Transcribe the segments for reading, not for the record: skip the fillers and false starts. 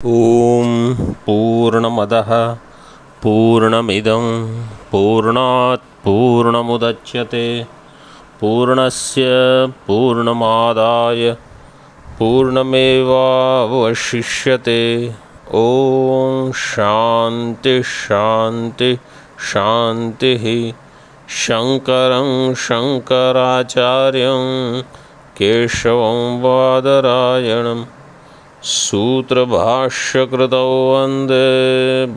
ॐ पूर्णमदः पूर्णमिदं पूर्णात् पूर्णमुदच्यते पूर्णस्य पूर्णमादाय पूर्णमेवावशिष्यते। ॐ शान्ति शान्ति शान्तिः। शङ्करं शङ्कराचार्यं केशवं बादरायणं सूत्रभाष्यकृतौ वन्दे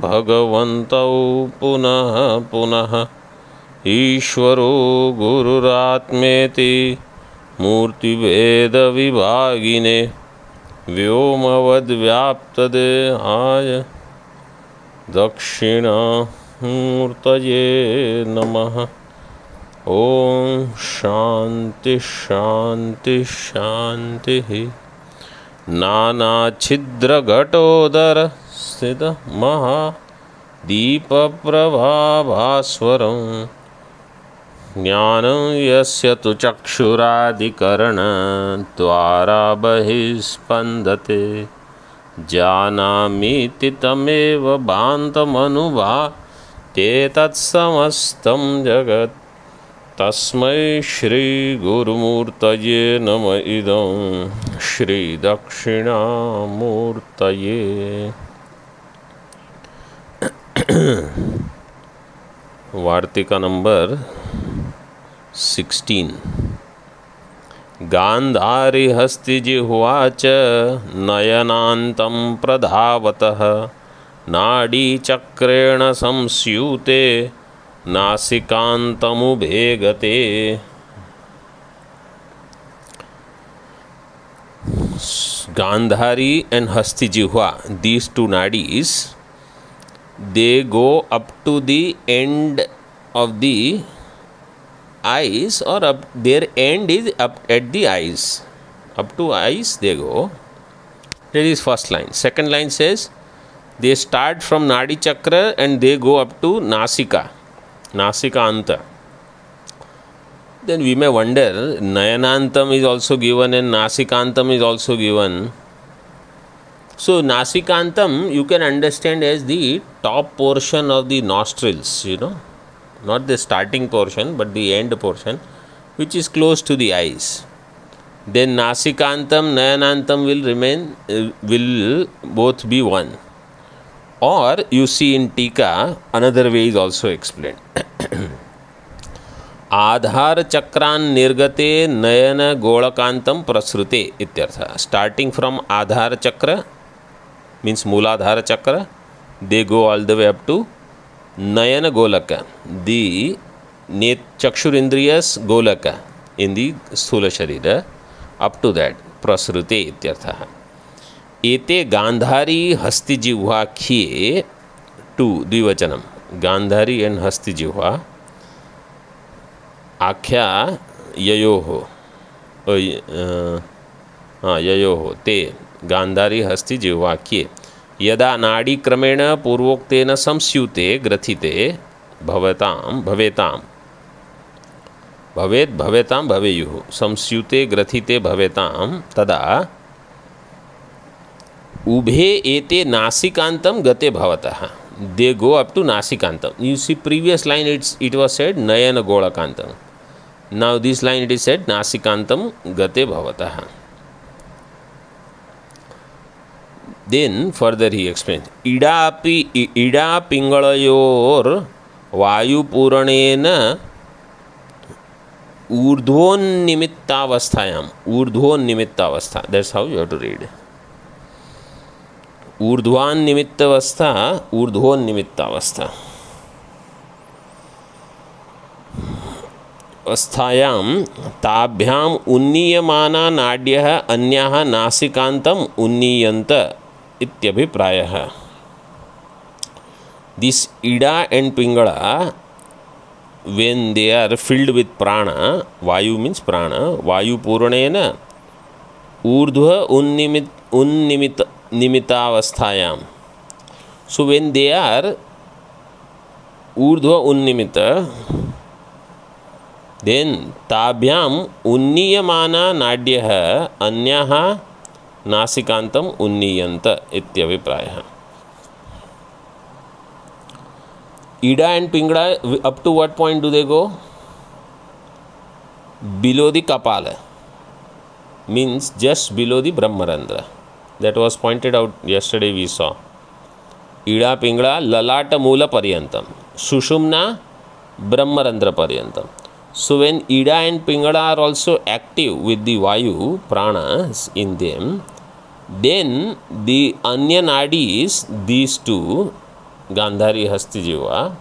भगवन्तौ पुनः पुनः। ईश्वरो गुरुरात्मेति मूर्तिभेदविभागिने व्योमवद्व्याप्तदेहाय दक्षिणामूर्तये नमः। ॐ शान्ति शान्ति शान्तिः। नानाछिद्रघटोदर स्थित महादीपप्रभाभास्वरं ज्ञानं यस्य तु चक्षुरादिकरणद्वारा बहिस्पन्दते। जानामीति तमेव भान्तमनुभाते तत्समस्तं जगत्। तस्मै श्री गुरुमूर्तये नम इदं श्री दक्षिणामूर्तये। वार्तिका नंबर 16। गांधारी हस्तिजिह्वाच नयनान्तं प्रधावतः नाडीचक्रेण संस्यूते नासिकान्तमुभे गते। Gandhari and Hastijihva, these two nadis, they go up to the end of the eyes, or up, their end is up at the eyes. Up to eyes they go. That is first line. Second line says they start from Nadi Chakra and they go up to Nasika. Nasikanta. Then we may wonder, Nayanantam is also given and Nasikantam is also given. So Nasikantam you can understand as the top portion of the nostrils, not the starting portion but the end portion which is close to the eyes. Then Nasikantam, Nayanantam will both be one. Or you see in Tika, another way is also explained. आधार चक्रान निर्गते नयन गोलकांतम प्रसृते इत्यर्थ. Starting from आधार चक्र means मूलाधार चक्र, they go all the way up to नयन गोलक, the चक्षुरिंद्रियस गोलक in the स्थूल शरीर, up to that प्रसृते इत्यर्थः. एते गांधारी हस्तिजिह्वाख्ये टू द्विवचनम. गांधारी एंड हस्तिजिह्वा आख्या ययोः ते गांधारी हस्तिजिह्वाख्ये यदा नाडीक्रमेण पूर्वोक्तेन संस्यूते ग्रथिते भवेतां भवेयुः संस्यूते ग्रथिते भवेतां तदा उभे एते नासिकांतम गते भवतः. They go up to Nasikantam. You see previous line it was said Nayana Golakantam. Now this line it is said Nasikantam gate bhavatah. Then further he explains ida pingalayor vayu puranena urdhvon-nimittavastha. That's how you have to read. ऊर्ध्वान निमित्तावस्था ऊर्ध्वोन निमित्तावस्था. अवस्थायां ताभ्याम उन्नीयमाना नाड्यः अन्याः नासिकांतम उन्नीयन्त इत्यभिप्रायः. This ida and pingala, when they are filled with prana, vayu means prana, vayu puranena urdhva nimitavasthayam. So when they are urdhva unnimita, then tabhyam unniyamana nadyah anyaha नासिकांतम उन्नीयंत इत्यभिप्रायः. Ida and Pingala, up to what point do they go? Below the Kapala, means just below the Brahmarandra. That was pointed out yesterday, we saw. Ida Pingala Lalata Mula Paryantam, Sushumna Brahmarandra Paryantam. So when Ida and Pingala are also active with the Vayu, pranas in them, then the Anya Nadis, these two, Gandhari, Hasti, Jiva,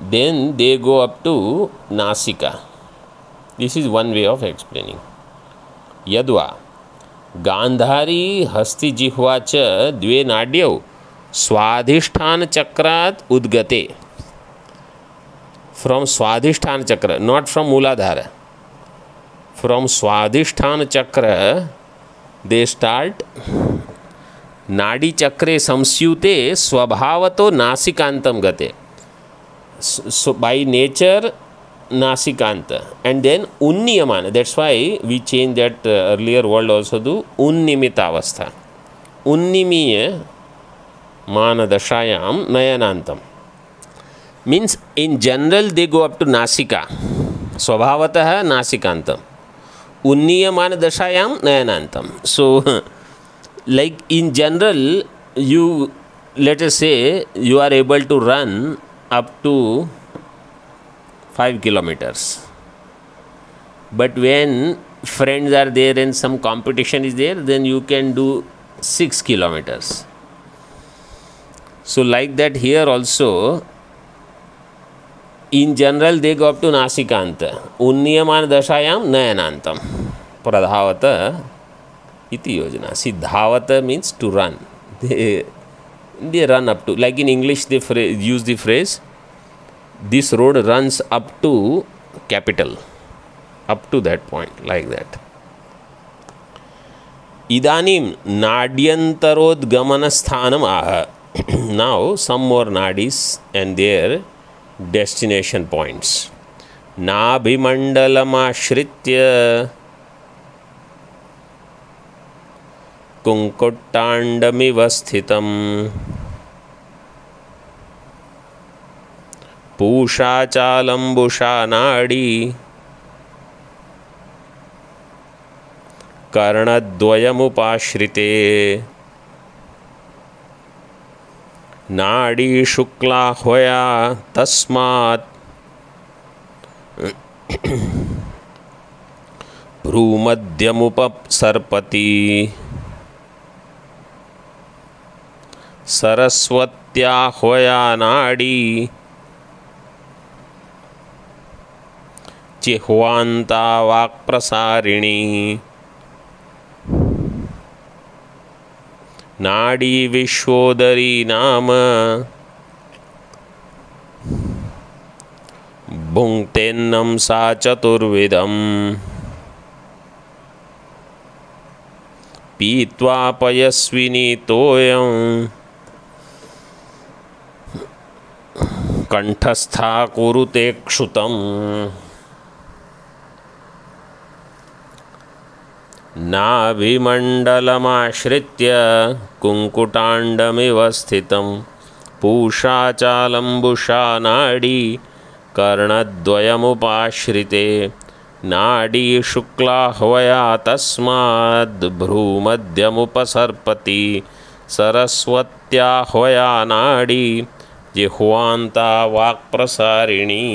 then they go up to Nasika. This is one way of explaining. Yadva Gandhari, Hasti, Jihva cha dve nadyau Swadhisthana chakrat udgate. From Swadhisthana chakra, not from Mooladhara. From Swadhisthana chakra, they start नाड़ी चक्रे संस्यूते स्वभावतो नासिकांतम गते. So by nature nasikanta, and then unniyamana. That's why we changed that earlier word also to unnimita unnimiya manadashayam nayanantam. Means in general they go up to nasika, स्वभावतः नासिकांतम, unniyamana dashayam nayanantam. So like in general, you, let us say you are able to run up to 5 kilometers, but when friends are there and some competition is there, then you can do 6 kilometers. So like that here also, in general they go up to nasikanta, unniyamana dashayam nayanantam, pradhavata iti yojana. See, dhavata means to run. They run up to, like in English they use the phrase, this road runs up to capital, up to that point, like that. Idanim nadyantarodgamana sthanam aha. Now some more nadis and their destination points. Nabhimandalamashritya कुंकुट्टांडमिव स्थितम् पूषाचालंबुषा नाडी कर्णद्वयमुपाश्रिते नाडी शुक्ला ह्वया तस्मात् भ्रूमध्यमुपसर्पति सरस्वत्या ह्वया नाडी जिह्वान्ता वाक्प्रसारिणी नाडी विश्वोदरी नाम भुङ्क्तेन्नं सा चतुर्विधम् पीत्वा पयस्विनी तोयं कंठस्था कुरुते क्षुतम् नाभिमण्डलमाश्रित्य कुंकुटाण्डमिव स्थितं पूषाचालंबुषा नाडी कर्णद्वयमुपाश्रिते नाडी शुक्ला ह्वया तस्माद् भ्रूमध्यमुपसर्पति सरस्वत्या ह्वया नाडी जिह्वान्ता वाक्प्रसारिणी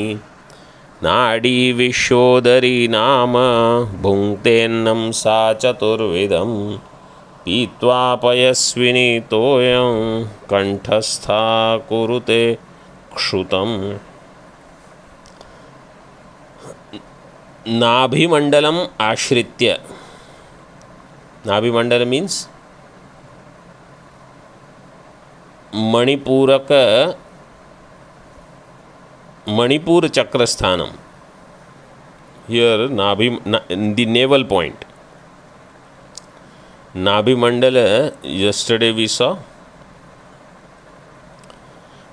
नाडी विश्वोदरी नाम भुङ्क्तेन्नं सा चतुर्विधं पीत्वा पयस्विनी तोयं कंठस्था कुरुते क्षुतम्. नाभिमंडलम आश्रित्य. नाभिमंडल मीन्स मणिपूरक मणिपुर चक्र स्थानम. Here नाभि, the navel point. Nabhimandala, yesterday we saw.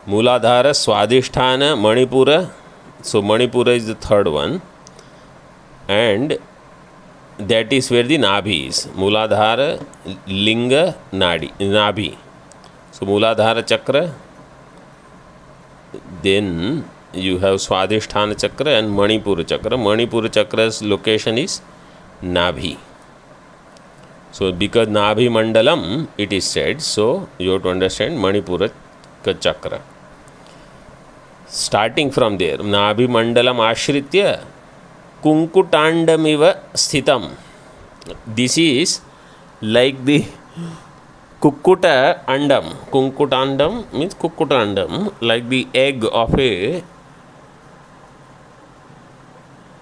Mooladhara, Swadhisthana, Manipura. So Manipura is the third one. And that is where the Nabhi is. Mooladhara, Linga, Nadi, Nabhi. So Mooladhara Chakra, then you have Swadhisthana Chakra and Manipura Chakra. Manipura Chakra's location is Nabhi. So because Nabhi Mandalam it is said, so you have to understand Manipura Chakra. Starting from there, Nabhi Mandalam Ashritya Kunkutandamiva Sthitam. This is like the Kukkuta Andam. Kunkutandam means Kukkuta Andam, like the egg of a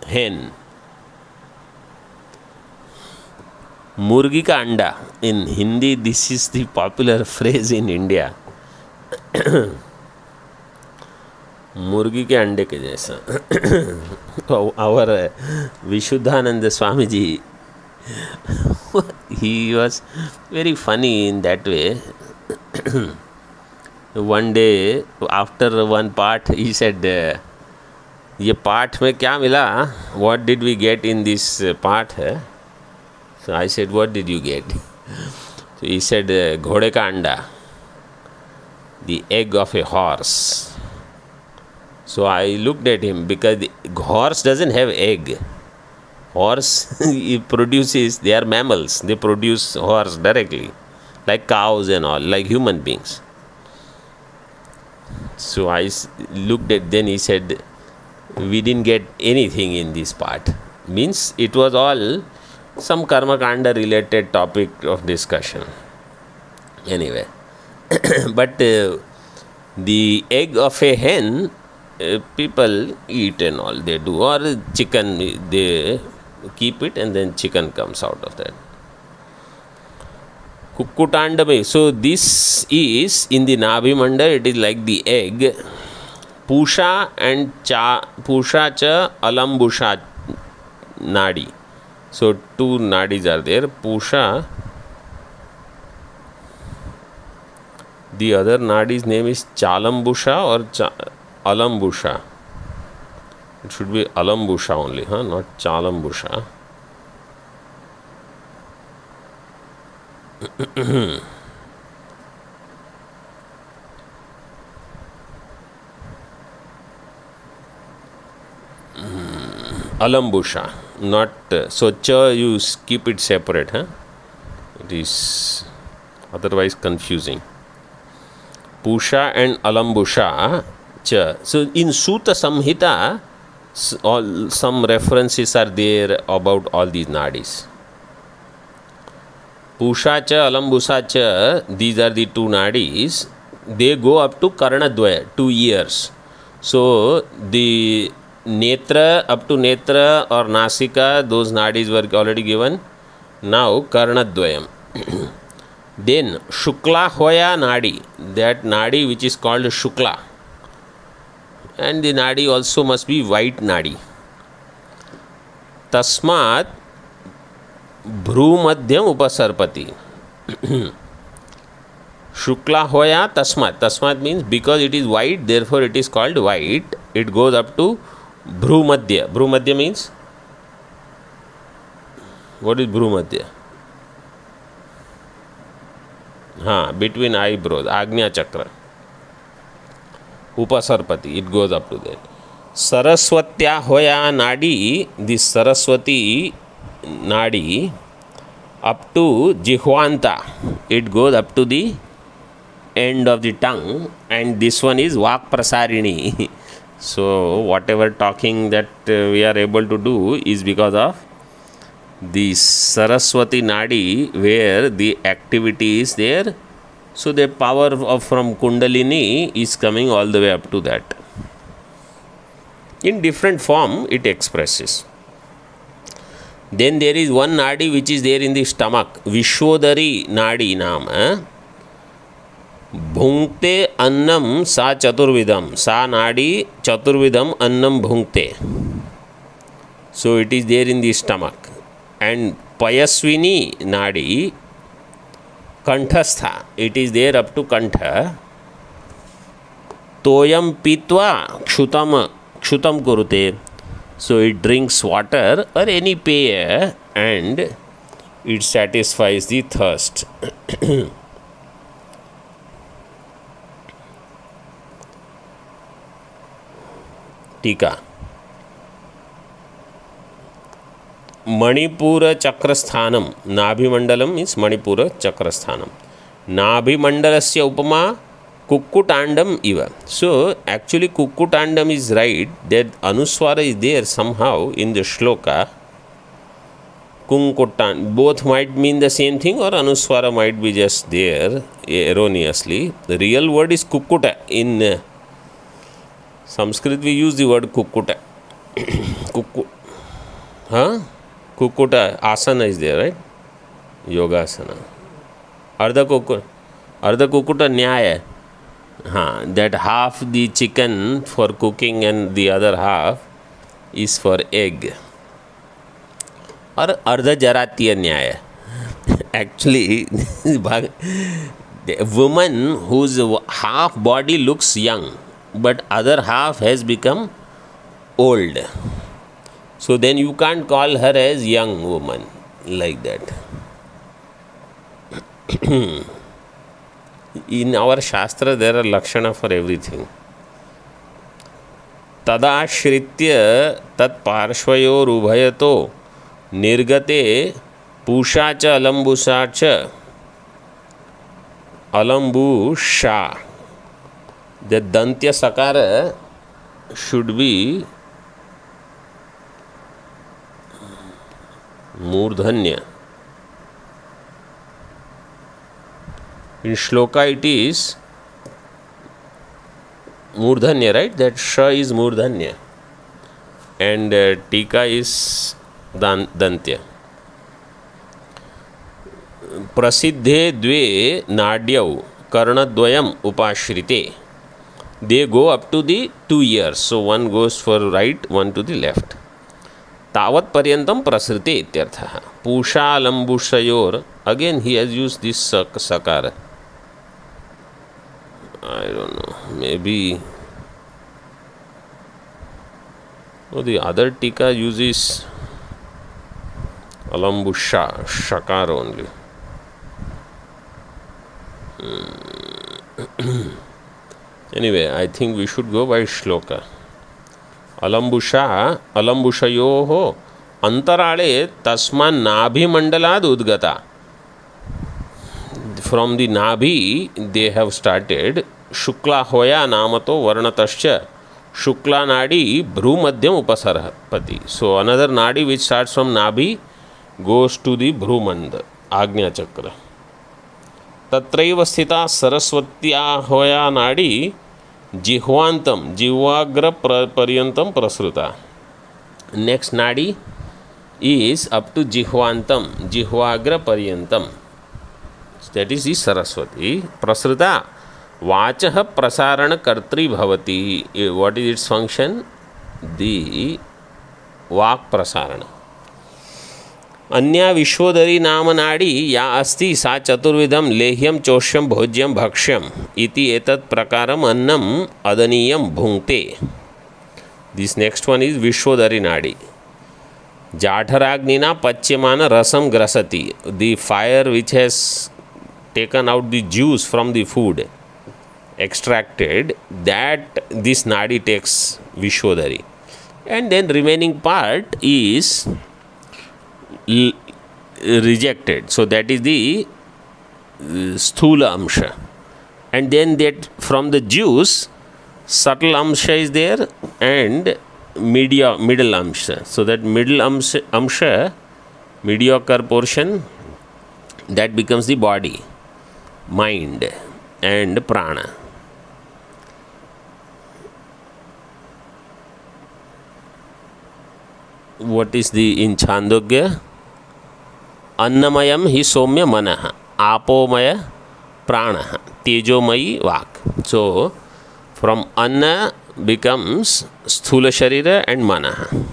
hen. Murgi ka anda. In Hindi, this is the popular phrase in India. मुर्गी के अंडे के जैसा. Our Vishuddhananda Swamiji, he was very funny in that way. One day after one part he said, ये पाठ में क्या मिला? What did we get in this part? So I said, what did you get? So he said, घोड़े का अंडा, the egg of a horse. So I looked at him, because the horse doesn't have egg. Horse it produces, they are mammals, they produce horse directly, like cows and all, like human beings. So I looked at, then he said, we didn't get anything in this part. Means it was all some karma kanda related topic of discussion. Anyway, but the egg of a hen, people eat and all, they do, or chicken, they keep it and then chicken comes out of that. Kukkutandame. So this is in the Nabhi Manda, it is like the egg. Pusha and Pusha cha Alambusha Nadi. So two nadis are there. Pusha. The other nadi's name is Chalambusha or Alambusha. It should be Alambusha only, huh? Not Chalambusha. Alambusha. Not so cha, you keep it separate, huh? It is otherwise confusing. Pusha and Alambusha cha. So in Sutta Samhita, some references are there about all these nadis. Pusha cha, Alambusha cha, these are the two nadis. They go up to Karnadvaya, 2 ears. So the Netra, up to Netra or Nasika, those nadis were already given. Now Karnadvayam. Then Shukla Hoya Nadi, that Nadi which is called Shukla. And the Nadi also must be white Nadi. Tasmat Bhrumadhyam Upasarpati. Shukla Hoya Tasmat. Tasmat means because it is white, therefore it is called white. It goes up to Bhrumadhya. Bhrumadhya means? What is Bhrumadhya? Between eyebrows, Agnya Chakra. Upasarpati, it goes up to that. Saraswatya Hoya Nadi, this Saraswati Nadi, up to Jihvanta, it goes up to the end of the tongue, and this one is Vak Prasarini. So whatever talking that we are able to do is because of the Saraswati Nadi, where the activity is there. So the power from Kundalini is coming all the way up to that. In different form it expresses. Then there is one Nadi which is there in the stomach, Vishwodari Nadi naam. Bhunkte annam sa chaturvidam. Sa Nadi chaturvidam annam bhunkte. So it is there in the stomach. And Payaswini Nadi, Kanthastha, it is there up to Kantha. Toyam pitva kshutam kurute. So it drinks water or any peya and it satisfies the thirst. टीका Manipur चक्रस्थानम नाभिमंडलम means Manipur चक्रस्थानम नाभिमंडलस्य उपमा कुक्कुटांडम इव. So actually कुक्कुटांडम is right, that anuswara is there somehow in the shloka. Kunkutan, both might mean the same thing, or anuswara might be just there erroneously. The real word is kukkuta. In Sanskrit we use the word kukkuta. Kukkuta asana is there, right? Yoga asana. Ardha kukkuta nyaya. That half the chicken for cooking and the other half is for egg. Or ardha jaratiya nyaya. Actually, the woman whose half body looks young, but other half has become old. So then you can't call her as young woman like that. In our Shastra there are lakshana for everything. Tadashritya tat parshvayor ubhayato nirgate pusha cha alambusha cha alambusha. The dantya sakara should be murdhanya. In shloka it is murdhanya, right? That sha is murdhanya and tika is dantya. Prasiddhe dve nadyau karnadvayam upashrite. They go up to the 2 ears. So one goes for right, one to the left. Tavat paryantam prasrite ityartha. Pusha lambushayor. Again he has used this sakara. I don't know, maybe the other tika uses alambusha, shakar only. Anyway, I think we should go by shloka. Alambusha, alambushayoho antarale tasman nabhi mandalad udgata. From the nabhi they have started. Shukla hoya namato varnatascha shukla nadi bhru madhyam upasarpati. So another nadi which starts from nabhi goes to the bhrumand, agnya chakra. Tatraiva sthita saraswatya hoya nadi jihvantam, jihvagra paryantam prasruta. Next nadi is up to jihvantam, jihvagra paryantam. That is the Saraswati. Prasruta Vachaha prasarana kartri bhavati. What is its function? The Vak prasarana. Anya Vishwadari Namanadi Ya Asti Sa Chaturvidam Lehyam Choshyam Bhojyam Bhakshyam Iti Etat Prakaram Annam Adaniyam Bhunkte. This next one is Vishwadari Nadi. Jatharagnina Pachyamana Rasam Grasati. The fire which has taken out the juice from the food, extracted, that this nadi takes Vishwadari. And then remaining part is rejected. So that is the sthula amsha. And then that from the juice, subtle amsha is there and middle amsha. So that middle amsha, mediocre portion, that becomes the body, mind and prana. What is the in Chandogya? Annamayam hi somya manaha, apomaya pranaha, tejomayi vak. So from anna becomes sthula sharira and manaha.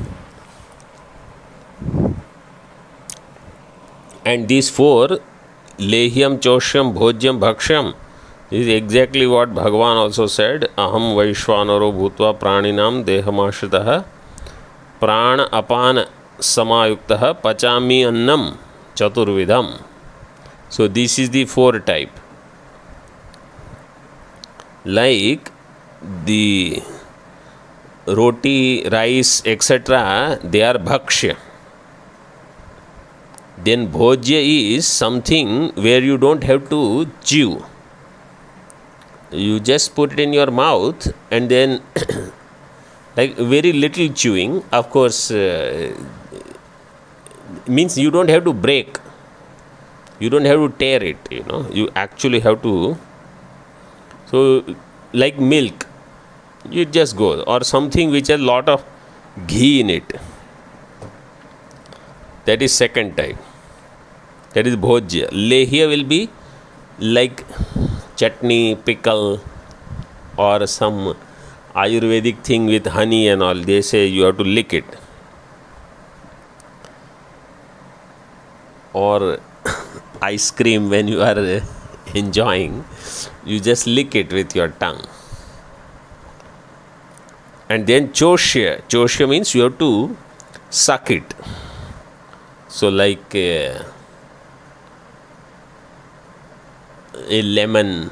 And these four, Lehyam, Choshyam, Bhojyam, Bhakshyam, is exactly what Bhagavan also said. Aham Vaishwanaro Bhutva Praninam Dehamashritah Prana Apana samayuktah pachami annam chaturvidham. So this is the 4 type. Like the roti, rice, etc., they are bhakshya. Then bhojya is something where you don't have to chew. You just put it in your mouth and then like very little chewing. Of course, means you don't have to break. You don't have to tear it, you know. You actually have to. So like milk, it just goes. Or something which has lot of ghee in it. That is second type. That is bhojya. Lehya will be like chutney, pickle, or some Ayurvedic thing with honey and all. They say you have to lick it. Or ice cream, when you are enjoying, you just lick it with your tongue. And then choshya. Choshya means you have to suck it. So like a lemon,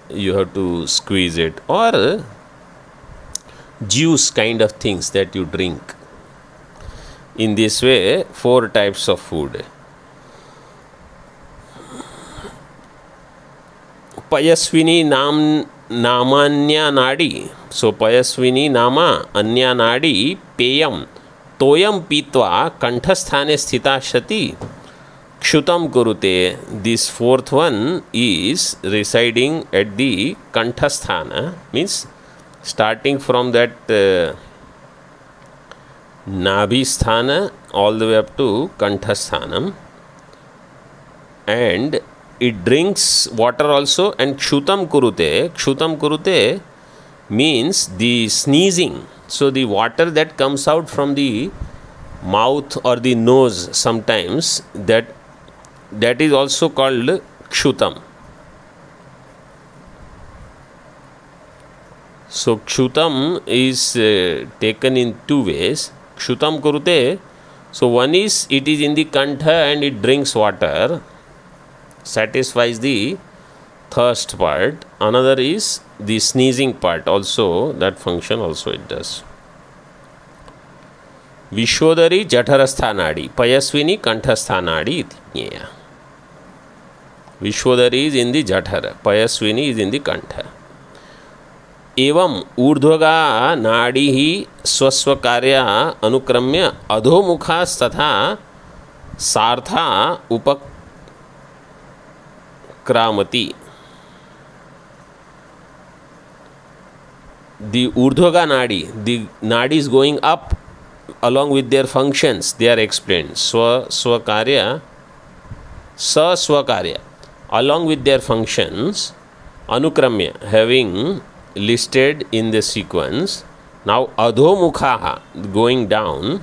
you have to squeeze it, or juice kind of things that you drink. In this way, 4 types of food. Payasvini namanya nadi. So payasvini nama anya nadi peyam toyam pitva kanthasthane sthita shati kshutam kurute. This 4th one is residing at the kanthasthana, means starting from that nabhi sthana all the way up to kanthasthanam, and it drinks water also. And kshutam kurute means the sneezing. So the water that comes out from the mouth or the nose sometimes, that is also called kshutam. So kshutam is taken in 2 ways. Kshutam kurute, so one is it is in the kantha and it drinks water, satisfies the thirst part. Another is the sneezing part also, that function also it does. Vishodari Jatharasthanadi, Payasvini Kanthasthanadi iti jnaya. Vishodari is in the Jathara, Payasvini is in the Kantha. एवं ऊर्ध्वगा नाड़ी ही स्वस्वकार्या अनुक्रम्य अधोमुखास्तथा सार्था उपक्रामति. The urdhvaga nadi, the nadi is going up along with their functions, they are explained. Swakarya, saswakarya, along with their functions, anukramya, having listed in the sequence. Now adhomukha, going down,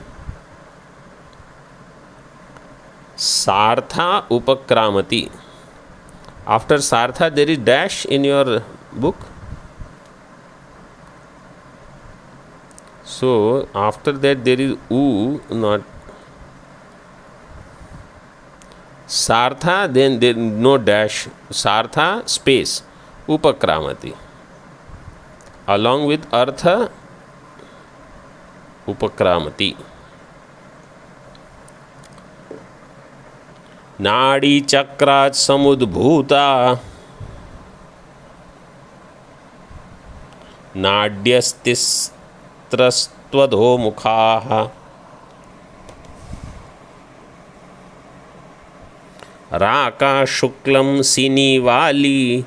sartha upakramati. After sartha there is dash in your book. So after that there is u, not sartha, then there no dash, sartha space upakramati. Along with artha upakramati. नाड़ी चक्रात् समुद्भूता नाड्यस्तिस्रस्त्वधोमुखाः राका शुक्लं सिनीवाली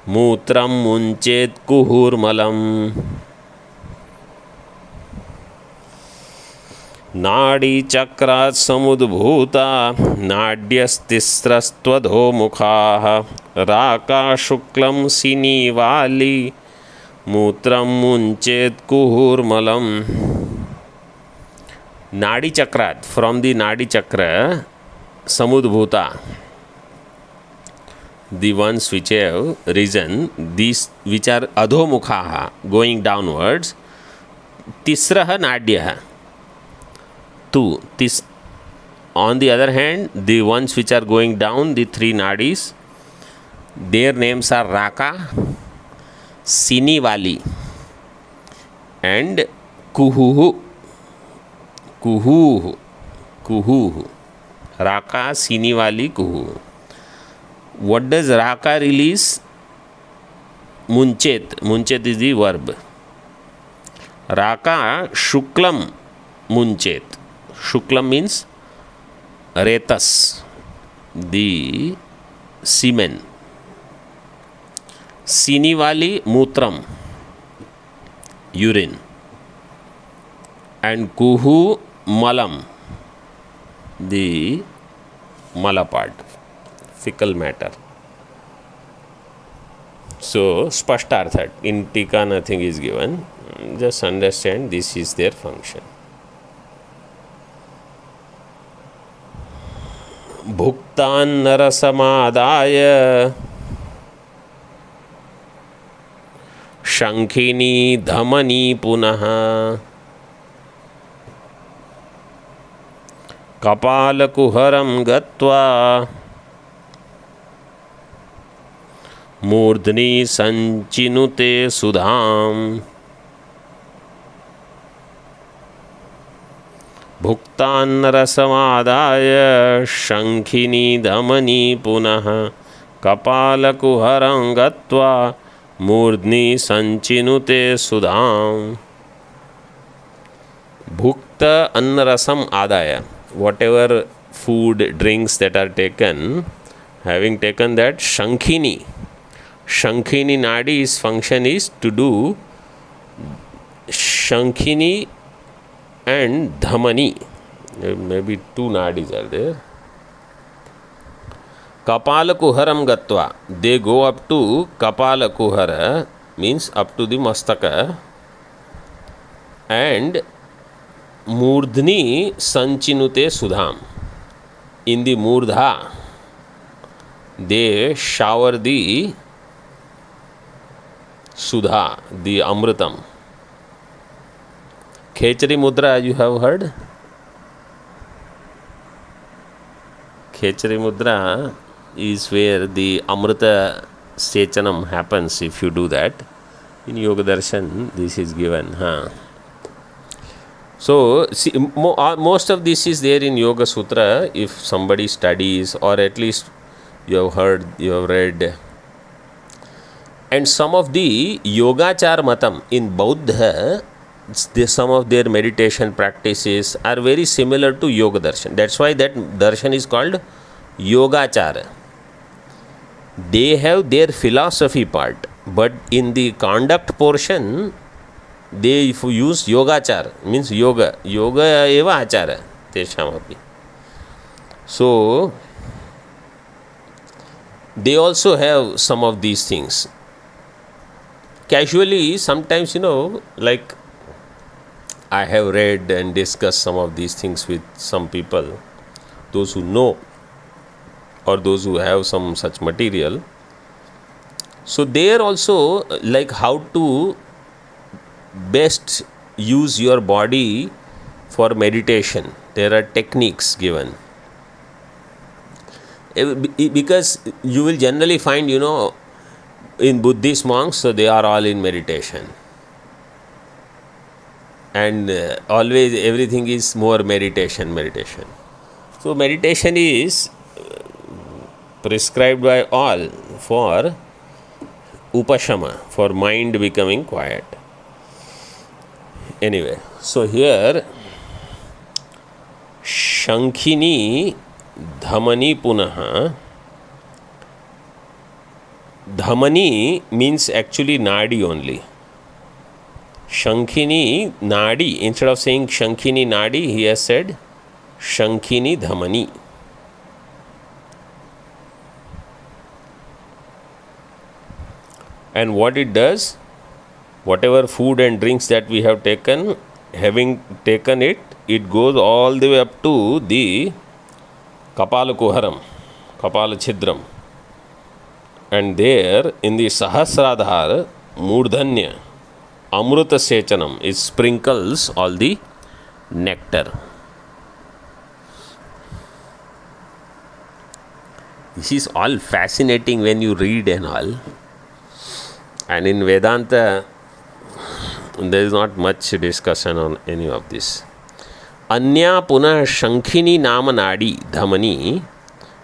मूत्रं मुञ्चेत् कुहूर्मलम् नाड़ी चक्रात् समुद्भूता नाड्यस्तिस्रस्त्वधोमुखाः राका शुक्लं Sinivali मूत्रं मुञ्चेत् कुहूर्मलम्. Nadi chakrat, from the nadi chakra, samudbhuta, the ones which have risen, these which are adhomukhaha, going downwards, तिस्रः नाड्यः तु तिस् on the other hand, the ones which are going down, the three nadis, their names are Raka, Sinivali and Kuhuhu. Kuhuhu. Kuhuhu. Raka, Sinivali, Kuhuhu. What does Raka release? Munchet. Munchet is the verb. Raka Shuklam Munchet. Shuklam means Retas, the semen. Sinivali Mutram, urine. And Kuhu Malam, the mala part, fecal matter. So, Spashtartha, in Tika nothing is given. Just understand this is their function. भुक्तान्नरसमादाय Shankhini धमनी पुनः कपालकुहरं गत्वा मूर्ध्नि संचिनुते सुधाम् भुक्तान्नरसमादाय शंखिनी धमनी पुनः कपालकुहरं गत्वा मूर्ध्नि संचिनुते सुधाम् भुक्त अन्नरसम आदाय, whatever food, drinks that are taken, having taken that, Shankhini Nadi's function is to do Shankhini and Dhamani. Maybe two nadis are there. Kapala Kuharam Gatva, they go up to Kapala Kuhara, means up to the Mastaka, and Murdhni Sanchinute Sudham. In the Murdha, they shower the Sudha, the Amritam. Khechari Mudra, you have heard? Khechari Mudra is where the Amrita Sechanam happens if you do that. In Yoga Darshan, this is given. So, see, most of this is there in Yoga Sutra if somebody studies, or at least you have heard, you have read. And some of the Yogachar Matam in Buddha, some of their meditation practices are very similar to Yoga Darshan. That's why that Darshan is called Yogachara. They have their philosophy part, but in the conduct portion, they use Yogachara, means yoga. Yoga eva achara teshamapi. So, they also have some of these things. Casually, sometimes, like I have read and discussed some of these things with some people, those who know or those who have some such material. So, they are also like how to best use your body for meditation. There are techniques given. Because you will generally find, in Buddhist monks, so they are all in meditation. And always everything is more meditation. So meditation is prescribed by all for upashama, for mind becoming quiet. Anyway, so here Shankhini Dhamani Punaha. Dhamani means actually Nadi only. Shankhini Nadi, instead of saying Shankhini Nadi, he has said Shankhini Dhamani. And what it does, whatever food and drinks that we have taken, having taken it, it goes all the way up to the Kapala Kuharam, Kapala Chidram. And there in the Sahasradhar, Murdhanya, Amruta sechanam. It sprinkles all the nectar. This is all fascinating when you read and all. And in Vedanta, there is not much discussion on any of this. Anya punah shankhini nama nadi dhamani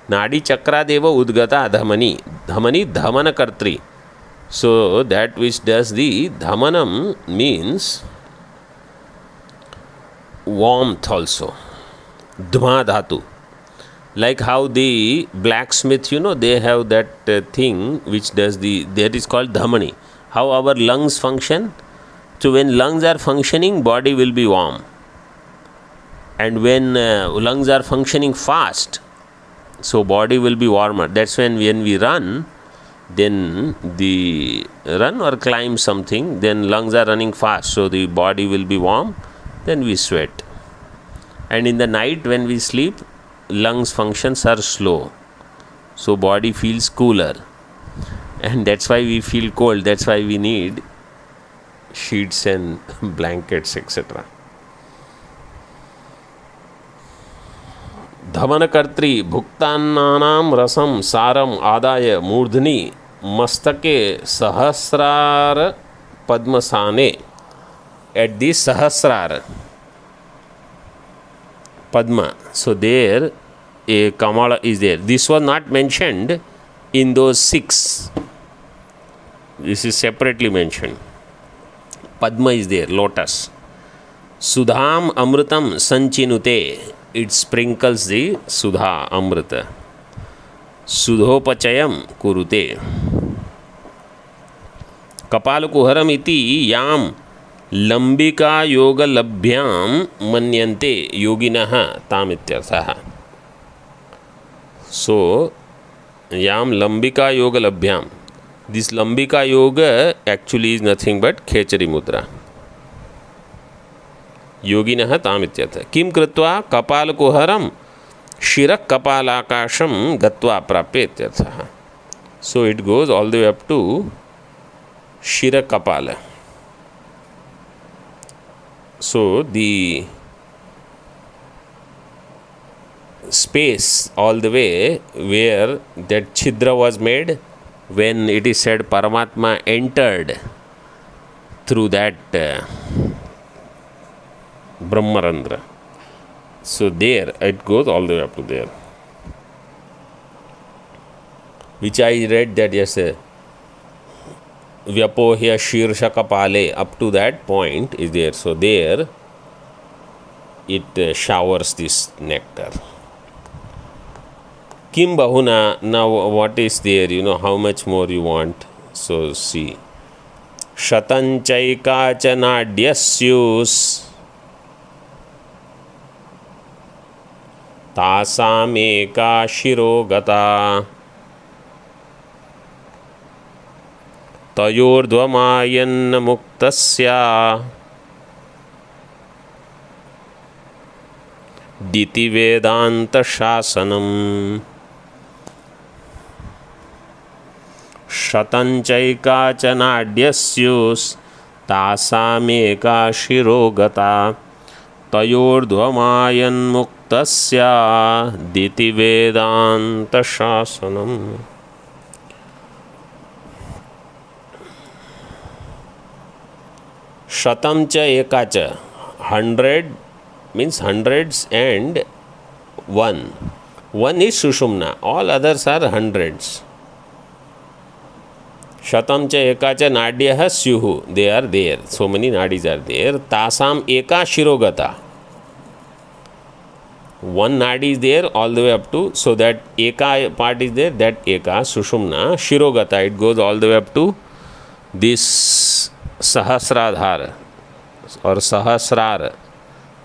nadi chakradeva udgata dhamani dhamani dhamana kartri. So that which does the dhamanam means warmth also. Dhma dhatu. Like how the blacksmith, they have that thing which does that is called dhamani. How our lungs function. So when lungs are functioning, body will be warm. And when lungs are functioning fast, so body will be warmer. That's when we run, then the run or climb something, then lungs are running fast, so the body will be warm, then we sweat. And in the night when we sleep, lungs functions are slow, so body feels cooler, and that's why we feel cold. That's why we need sheets and blankets, etc. Dhamanakartri bhuktananam rasam saram adaya murdhni mastake sahasrar padmasane. At the sahasrar Padma. So there a Kamala is there. This was not mentioned in those 6. This is separately mentioned. Padma is there, lotus. Sudham amrutam sanchinute. It sprinkles the sudha, amrita. Sudhopachayam kurute. Kapalukuharam iti yam लंबिका योग लभ्याम मन्यन्ते योगिनः ताम इत्यर्थः. सो याम लंबिका योग लभ्याम. This लंबिका योग actually is nothing but खेचरी मुद्रा. योगिनः ताम इत्यर्थः. किम कृत्वा कपालकुहरम शिरः कपालाकाशम गत्वा प्राप्य इत्यर्थः. So it goes all the way up to शिरः कपाल. So the space all the way where that chidra was made, when it is said Paramatma entered through that Brahmarandra. So there it goes all the way up to there. Which I read that yes, Vyapohya Shirsha Kapale, up to that point is there. So there it showers this nectar. Kim Bahuna, now what is there, how much more you want. So see. Shatanchaika chanadyasyus tasameka shirogata तयोर्ध्वमायन्न मुक्तस्या दिति वेदांत शासनम. शतंचैका च नाड्यस्युस् तासामेका शिरोगता तयोर्ध्वमायन्मुक्तस्या दिति वेदांत शासनम. Shatam cha ekacha. 100 means hundreds and 1. 1 is Sushumna. All others are hundreds. Shatam cha ekacha nadyah syuhu. They are there. So many nadis are there. Tasam eka shirogata. 1 nadi is there all the way up to. So that eka part is there. That eka Sushumna shirogata. It goes all the way up to this Sahasradhar or Sahasrar.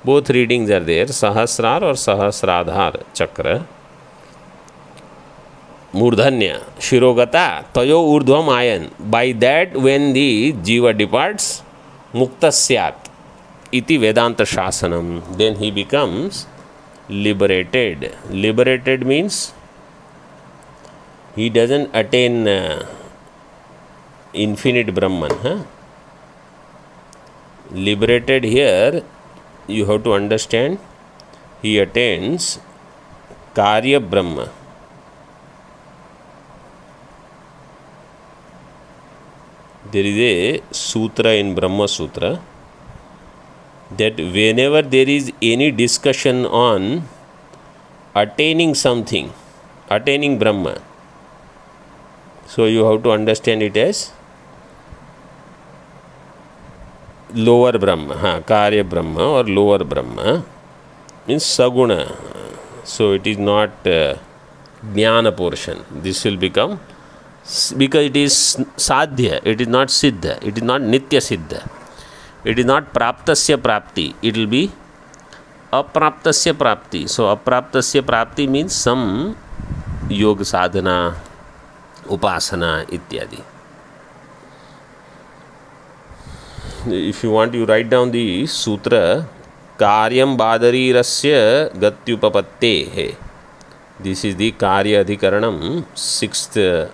Both readings are there. Sahasrar or Sahasradhar Chakra. Murdhanya Shirogata Tayo Urdhvam Ayan. By that, when the Jiva departs, Muktasyat Iti Vedanta Shasanam. Then he becomes liberated. Liberated means he doesn't attain infinite Brahman. Liberated here, you have to understand, he attains Karya Brahma. There is a sutra in Brahma Sutra that whenever there is any discussion on attaining something, attaining Brahma, so you have to understand it as lower Brahma, Karya Brahma or lower Brahma means Saguna. So it is not Jnana portion. This will become, because it is Sadhya, it is not Siddha, it is not Nitya Siddha, it is not Praptasya Prapti, it will be Apraptasya Prapti. So Apraptasya Prapti means some Yoga Sadhana, Upasana, ityadi. If you want, you write down the sutra. Karyam Badarirasya Gatyupapatte. This is the Karya Adhikaranam, 6th.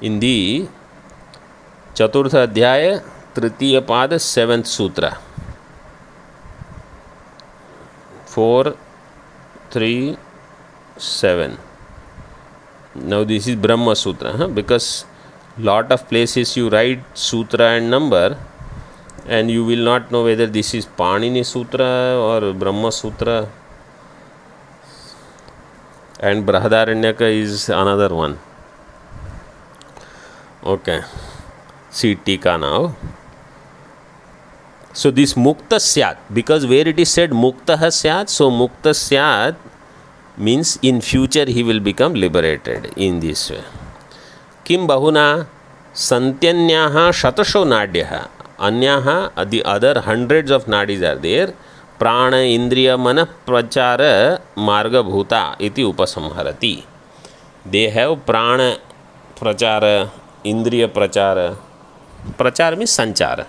In the Chaturtha Adhyaya, Tritiya Pada, 7th Sutra. 4, 3, 7. Now this is Brahma Sutra, because lot of places you write Sutra and number and you will not know whether this is Panini Sutra or Brahma Sutra, and Brahadaranyaka is another one. Okay, see Tika now. So this Mukta Syat, because where it is said Mukta Syat, so Mukta Syat means in future he will become liberated in this way. Kim Bahuna Santyanyaha Shatasho Nadyaha. Anyaha, the other hundreds of nadis are there. Prana Indriya Mana Prachara Marga Bhuta iti upasamharati. They have Prana Prachara, Indriya Prachara. Prachara means Sanchara.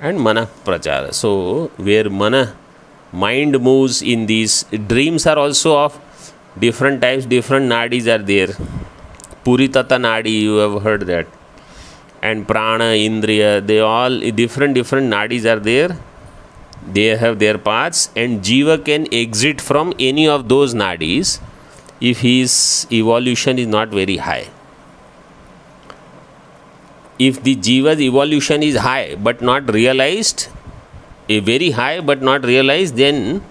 And Mana Prachara. So, where Mana, mind moves in these, dreams are also of different types, different nadis are there. Puritata Nadi, you have heard that. And Prana, Indriya, they all, different nadis are there. They have their paths, and Jiva can exit from any of those nadis if his evolution is not very high. If the Jiva's evolution is high but not realized, a very high but not realized, then,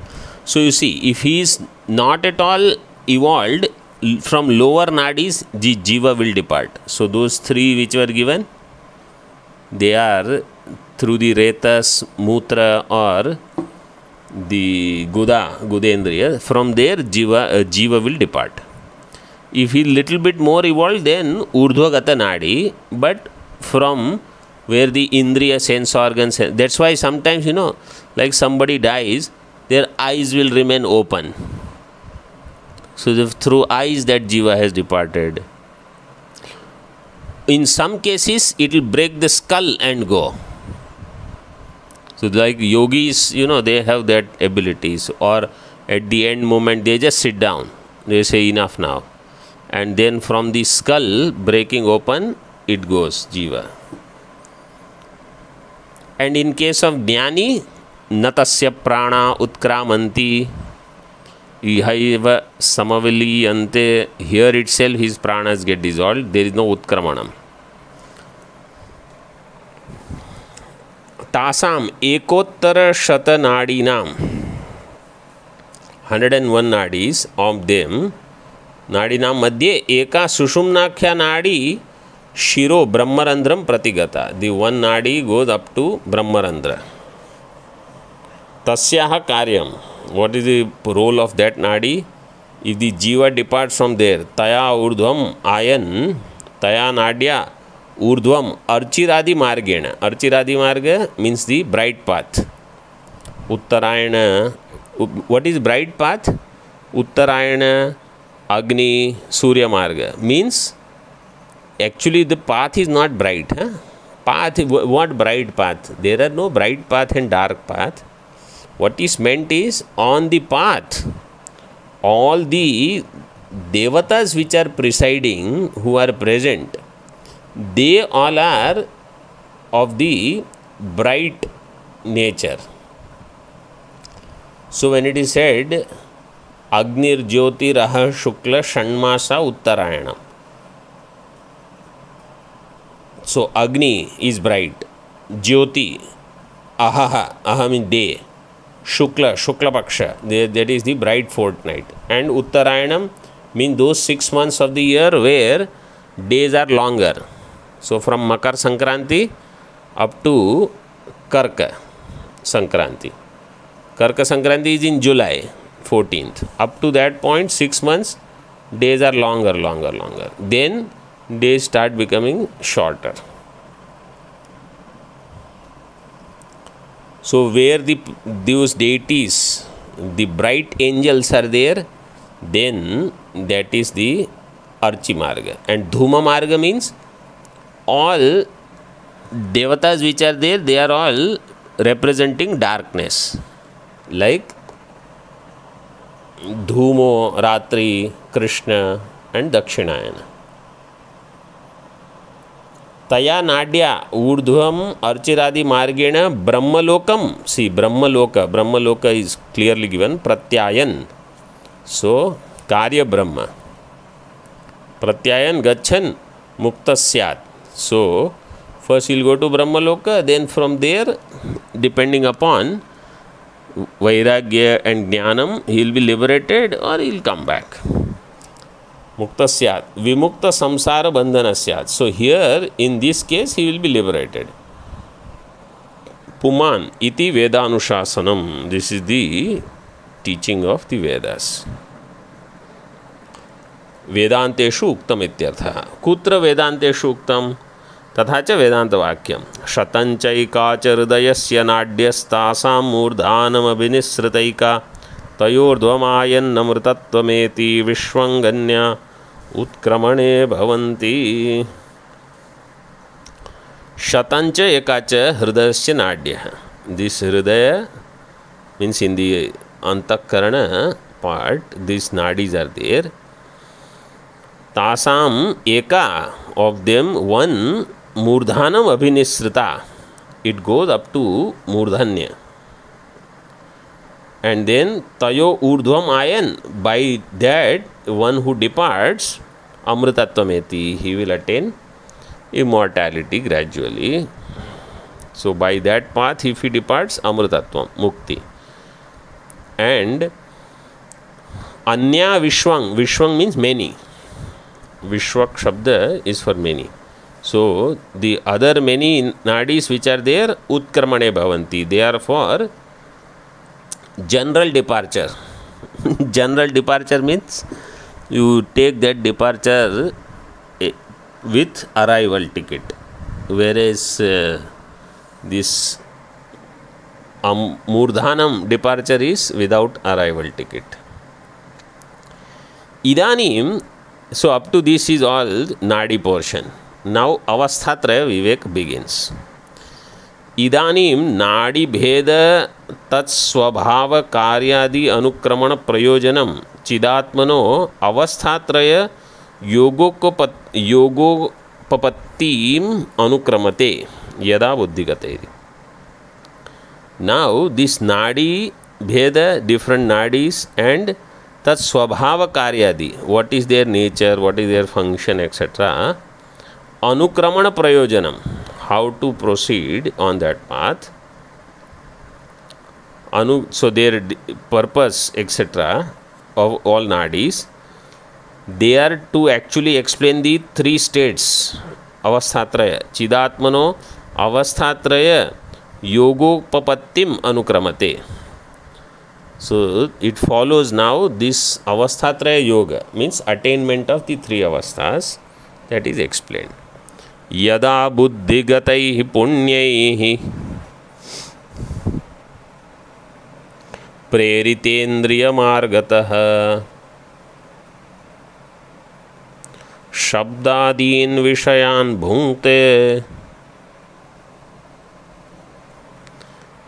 so you see, if he is not at all evolved from lower nadis, the Jiva will depart. So those three which were given, they are through the Retas, Mutra or the Gudendriya. From there Jiva will depart. If he is little bit more evolved, then Urdhvagata Nadi, but from where the Indriya sense organs, that's why sometimes, like somebody dies, their eyes will remain open. So through eyes that Jiva has departed. In some cases, it will break the skull and go. So like yogis, they have that abilities. Or at the end moment, they just sit down. They say enough now. And then from the skull breaking open, it goes, Jiva. And in case of Jnani, Natasya Prana Utkramanti Ihaiva Samaviliyante, here itself his pranas get dissolved. There is no Utkramanam. Tasam Ekottara Shata Nadinam, 101 nadis of them, Nadinam Madhye Eka Sushumnakhya Nadi Shiro Brahmarandram Pratigata. The one nadi goes up to Brahmarandra. Tasyaha Karyam. What is the role of that nadi? If the Jiva departs from there, Taya Urdhvam Ayan, Taya Nadya Urdhvam Archiradi Margena. Archiradi Marga means the bright path. Uttarayana. What is bright path? Uttarayana, Agni, Surya Marga. Means actually the path is not bright. path, what bright path? There are no bright path and dark path. What is meant is, on the path, all the devatas which are presiding, who are present, they all are of the bright nature. So when it is said, Agnir Jyoti Raha Shukla Shanmasa Uttarayana. So Agni is bright, Jyoti, Aha means day, Shukla Paksha, that is the bright fortnight, and Uttarayanam means those 6 months of the year where days are longer. So from Makar Sankranti up to Karka Sankranti. Karka Sankranti is in July 14th. Up to that point, 6 months, days are longer. Then days start becoming shorter. So where those deities, the bright angels are there, then that is the Archi Marga. And Dhuma Marga means all devatas which are there, they are all representing darkness. Like Dhumo, Ratri, Krishna and Dakshinayana. Taya Nadya Urdhvam Archiradi Margena Brahmalokam. See, Brahmaloka is clearly given. Pratyayan. So, Karya Brahma. Pratyayan Gachan Muktasyat. So, first he will go to Brahmaloka, then from there, depending upon Vairagya and Jnanam, he will be liberated or he will come back. Muktasyat, Vimukta Samsara Bandhanasyat. So here, in this case, he will be liberated. Puman iti Vedanushasanam. This is the teaching of the Vedas. Vedanteshu uktam ityartha. Kutra Vedanteshu uktam? तथा च वेदांत वाक्यम शतंचैका च हृदयस्य नाड्यस्तासां मूर्धानमभिनिसृतैका तयोर्ध्वमायन्नमृतत्वमेति विश्वंगन्या उत्क्रमणे भवन्ति. शतंच एका च हृदयस्य नाड्यः. This हृदय means in the antakarana part, these nadis are there. Tasam eka, of them one Murdhanam Abhinisrita, it goes up to Murdhanya. And then Tayo Urdhvam Ayan, by that one who departs, Amritatvameti, he will attain immortality gradually. So by that path, if he departs, Amritatvam, Mukti. And Anya Vishwang means many. Vishwak Shabda is for many. So the other many nadis which are there, Utkarmane Bhavanti, they are for general departure. General departure means you take that departure with arrival ticket, whereas this Murdhanam departure is without arrival ticket. Idanim, so up to this is all Nadi portion. Now Avasthatraya Vivek begins. Idanim Nadi Bheda Tat Swabhava Karyadi Anukramana Prayojanam Chidatmano Avasthatraya Yogopapattim Anukramate Yada Buddhigate. Now this Nadi Bheda, different Nadis, and Tat Swabhava Karyadi, what is their nature, what is their function, etc. Anukramana Prayojanam, how to proceed on that path. So their purpose, etc. of all Nadis, they are to actually explain the three states. Avasthatraya, Chidatmano, Avasthatraya, Yogopapattim Anukramate. So it follows now this Avasthatraya Yoga means attainment of the three avasthas, that is explained. Yada buddhigataihi punyaihi preritendriya margatah shabdadin vishayan bhunkte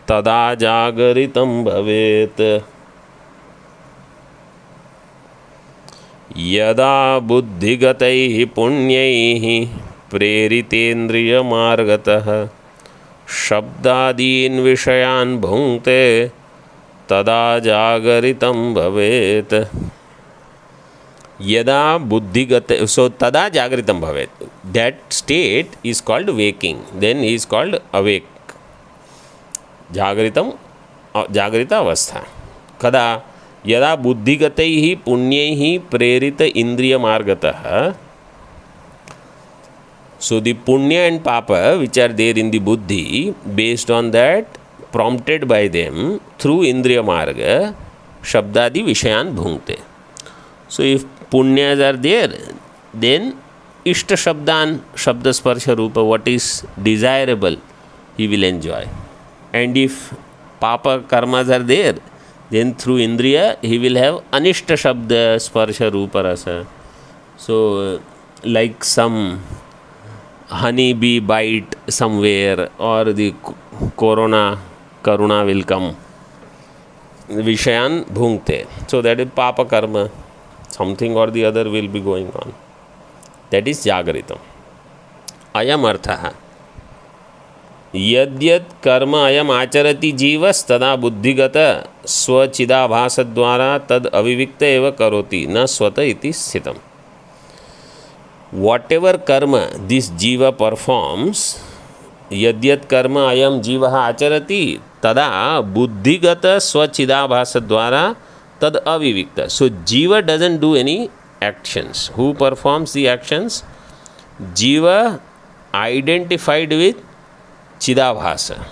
तदा जागरितं भवेत्। यदा बुद्धिगतैः पुण्यैः प्रेरितेन्द्रियमार्गतः शब्दादीन् विषयान् भुङ्क्ते तदा जागरितं भवेत्। यदा बुद्धिगत, so tada jagritam bhavet, that state is called waking, then he is called awake. Jagritam, jagrita avastha. Kada यदा बुद्धिगतैः पुण्यैः प्रेरित इंद्रिय मार्गतः, so the punya and papa which are there in the buddhi, based on that, prompted by them through indriya marga, shabdadi vishayan bhunkte. So if punyas are there, then ishta shabdan, shabda sparsha rupa, what is desirable, he will enjoy. And if papa karmas are there, then through indriya he will have anishta shabda sparsha rupa rasa. So like some honey bee bite somewhere, or the karuna will come, vishayan bhunkte. So that is papa karma, something or the other will be going on. That is jagritam. Ayam artha. यद्यत् कर्म अयम आचरति जीवस् तदा बुद्धिगत स्वचिदाभास द्वारा तद अविविक्त एव करोति न स्वत इति स्थितम्. Whatever karma this jiva performs, यद्यत् कर्म अयम जीवः आचरति तदा बुद्धिगत स्वचिदाभास द्वारा tad avivikta. So jiva doesn't do any actions. Who performs the actions? Jiva identified with chidabhasa.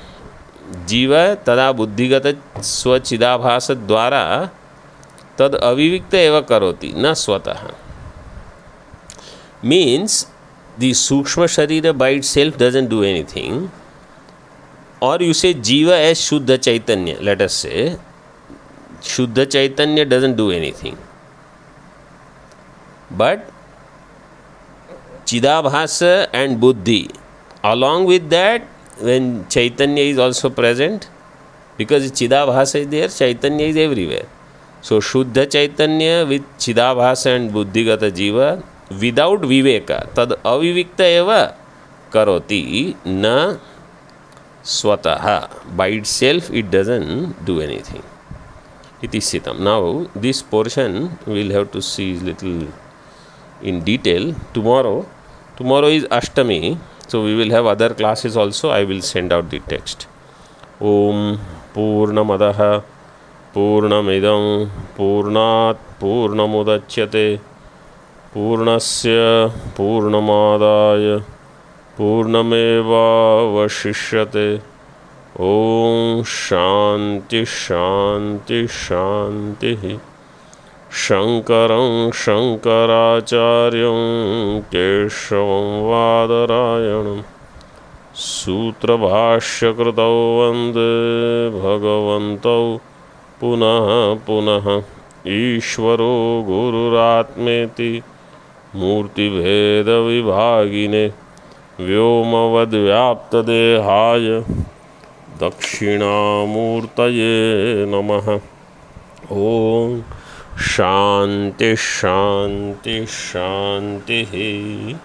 Jiva tada buddhigata swachidabhasa dwara tad avivikta eva karoti na swataha. Means the sukshma sharira by itself doesn't do anything. Or you say jiva as shuddha chaitanya, let us say. Shuddha Chaitanya doesn't do anything. But Chidabhasa and Buddhi, along with that, when Chaitanya is also present, because Chidabhasa is there, Chaitanya is everywhere. So Shuddha Chaitanya with Chidabhasa and Buddhigata Jiva, without Viveka, tad avivikta eva karoti na swataha. By itself it doesn't do anything. Iti sitam. Now this portion we will have to see little in detail tomorrow. Tomorrow is Ashtami, so we will have other classes also. I will send out the text. Om Purnamadaha Purnamidam Purnat Purnamudachyate Purnasya Purnamadaya Purnameva Vashishyate. Om Shanti Shanti Shanti. Shankaram Shankaracharyam Keshavam Vadarayanam Sutra Bhashya Kritau Vande Bhagavantau Punaha Punaha Ishvaro Gururatmeti Murti Bheda Vibhagine Vyomavad Vyapta Dehaya Dakshinamurtaye Namaha. Om Shanti Shanti Shanti.